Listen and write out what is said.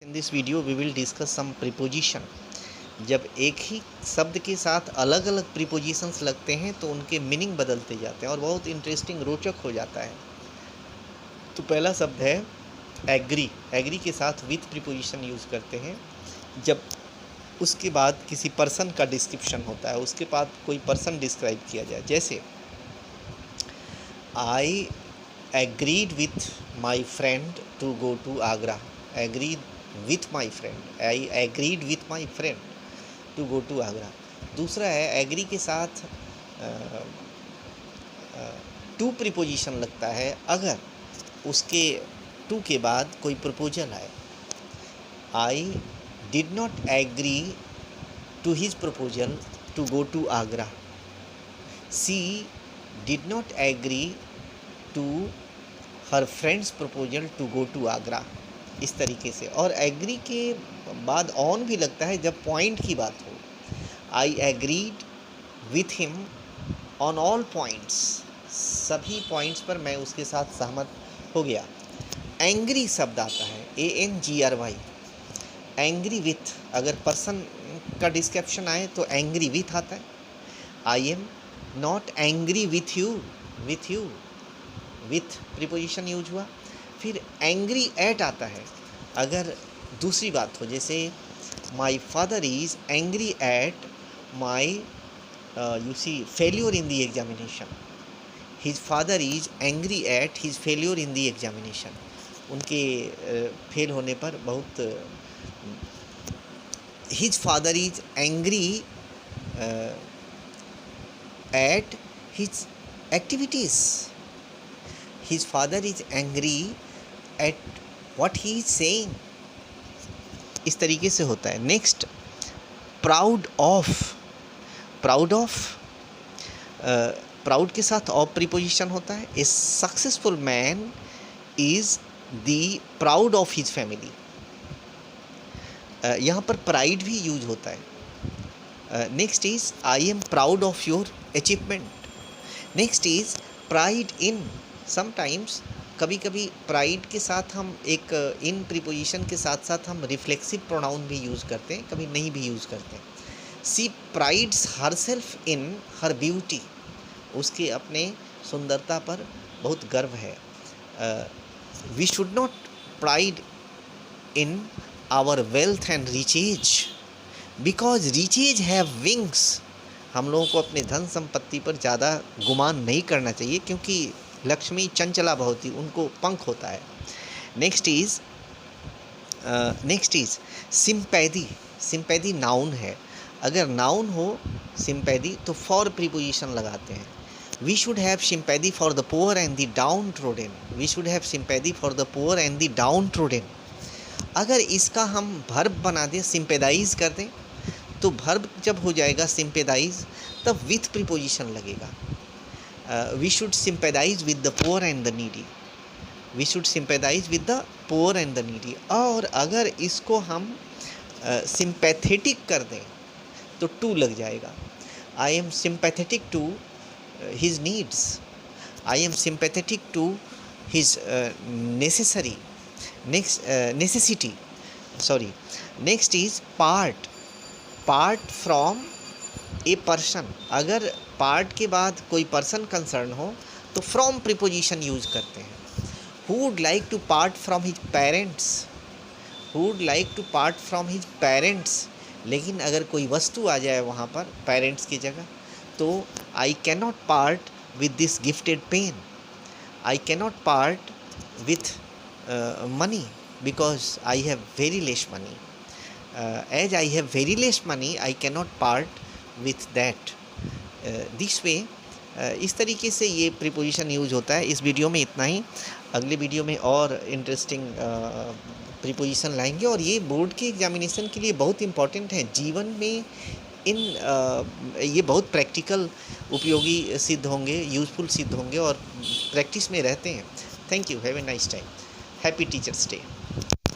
In this video we will discuss some preposition. जब एक ही शब्द के साथ अलग अलग प्रीपोजिशंस लगते हैं तो उनके मीनिंग बदलते जाते हैं और बहुत इंटरेस्टिंग रोचक हो जाता है। तो पहला शब्द है एग्री। एग्री के साथ विथ प्रीपोजिशन यूज़ करते हैं जब उसके बाद किसी पर्सन का डिस्क्रिप्शन होता है, उसके बाद कोई पर्सन डिस्क्राइब किया जाए। जैसे I agreed with my friend to go to Agra. Agreed with my friend, I agreed with my friend to go to Agra. दूसरा है एग्री के साथ टू प्रीपोजिशन लगता है अगर उसके टू के बाद कोई प्रपोजल आए। I did not agree to his proposal to go to Agra. She did not agree to her friend's proposal to go to Agra. इस तरीके से। और एग्री के बाद ऑन भी लगता है जब पॉइंट की बात हो। आई agreed with him on all points. सभी पॉइंट्स पर मैं उसके साथ सहमत हो गया। एंग्री शब्द आता है ANGRY। एंग्री विथ, अगर पर्सन का डिस्क्रिप्शन आए तो एंग्री विथ आता है। I am not angry with you. With preposition use हुआ। फिर एंग्री एट आता है अगर दूसरी बात हो। जैसे my father is angry at my failure in the examination. His father is angry at his failure in the examination. उनके फेल होने पर बहुत his father is angry at his activities. His father is angry at what he is saying। इस तरीके से होता है। Next proud of. Proud के साथ ऑफ प्रीपोजिशन होता है। ए successful man is the proud of his family. यहाँ पर प्राइड भी यूज होता है। Next is I am proud of your achievement. Next is pride in. Sometimes कभी कभी प्राइड के साथ हम एक इन प्रीपोजिशन के साथ साथ हम रिफ्लेक्सिव प्रोनाउन भी यूज़ करते हैं, कभी नहीं भी यूज़ करते हैं। She prides her self in her beauty. उसके अपने सुंदरता पर बहुत गर्व है। We should not pride in our wealth and riches because riches have wings. हम लोगों को अपने धन संपत्ति पर ज़्यादा गुमान नहीं करना चाहिए क्योंकि लक्ष्मी चंचला बहुत ही, उनको पंख होता है। Next is sympathy. Sympathy noun है। अगर नाउन हो सिंपैथी तो फॉर प्रीपोजिशन लगाते हैं। We should have sympathy for the poor and the downtrodden. We should have sympathy for the poor and the downtrodden. अगर इसका हम verb बना दें, सिंपैथाइज कर दें, तो वर्ब जब हो जाएगा सिंपैथाइज तब विथ प्रीपोजिशन लगेगा। We should sympathize with the poor and the needy। We should sympathize with the poor and the needy। और अगर इसको हम sympathetic कर दें तो टू लग जाएगा। I am sympathetic to his needs। I am sympathetic to his necessity। Sorry। Next is part। Part from a person. अगर पार्ट के बाद कोई पर्सन कंसर्न हो तो फ्रॉम प्रीपोजिशन यूज करते हैं। Who would like to part from his parents. Who would like to part from his parents. लेकिन अगर कोई वस्तु आ जाए वहाँ पर पेरेंट्स की जगह तो I can not part with this gifted pen. I can not part with money because I have very less money. As I have very less money I can not part with that। this way इस तरीके से ये preposition use होता है। इस video में इतना ही। अगले वीडियो में और इंटरेस्टिंग प्रीपोजिशन लाएंगे और ये बोर्ड के एग्जामिनेशन के लिए बहुत इम्पॉर्टेंट है। जीवन में ये बहुत प्रैक्टिकल उपयोगी सिद्ध होंगे, यूज़फुल सिद्ध होंगे और प्रैक्टिस में रहते हैं। Thank you. Have a nice time. Happy teachers day.